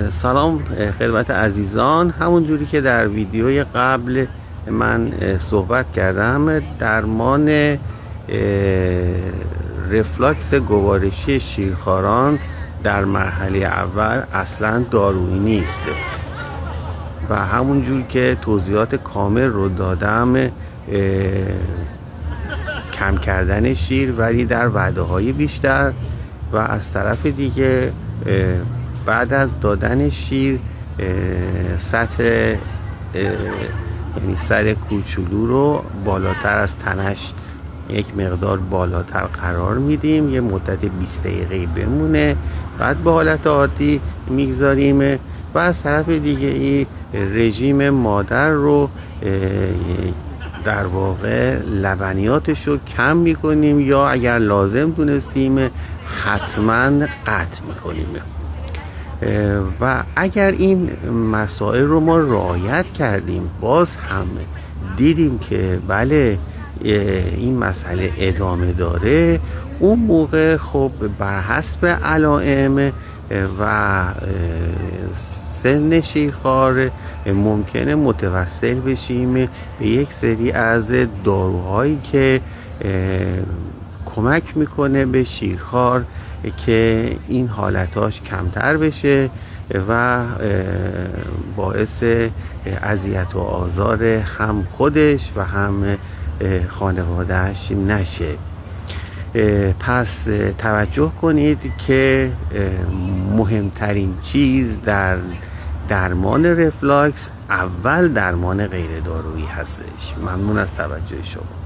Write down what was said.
سلام خدمت عزیزان. همون جوری که در ویدیوی قبل من صحبت کردم، درمان رفلاکس گوارشی شیرخواران در مرحله اول اصلا دارویی نیست و همون جور که توضیحات کامل رو دادم، کم کردن شیر ولی در وعده های بیشتر و از طرف دیگه بعد از دادن شیر سطح یعنی سر کوچولو رو بالاتر از تنش یک مقدار بالاتر قرار میدیم، یه مدت 20 دقیقه بمونه، بعد به حالت عادی میگذاریم و از طرف دیگه ای رژیم مادر رو در واقع لبنیاتش رو کم میکنیم یا اگر لازم دونستیم حتما قطع میکنیم. و اگر این مسائل رو ما رعایت کردیم، باز هم دیدیم که بله این مسئله ادامه داره، اون موقع خب بر حسب علائم و سن شیرخوار ممکنه متوسل بشیم به یک سری از داروهایی که کمک میکنه به شیرخوار که این حالتاش کمتر بشه و باعث اذیت و آزار هم خودش و هم خانوادهش نشه. پس توجه کنید که مهمترین چیز در درمان رفلاکس اول درمان غیر دارویی هستش. ممنون از توجه شما.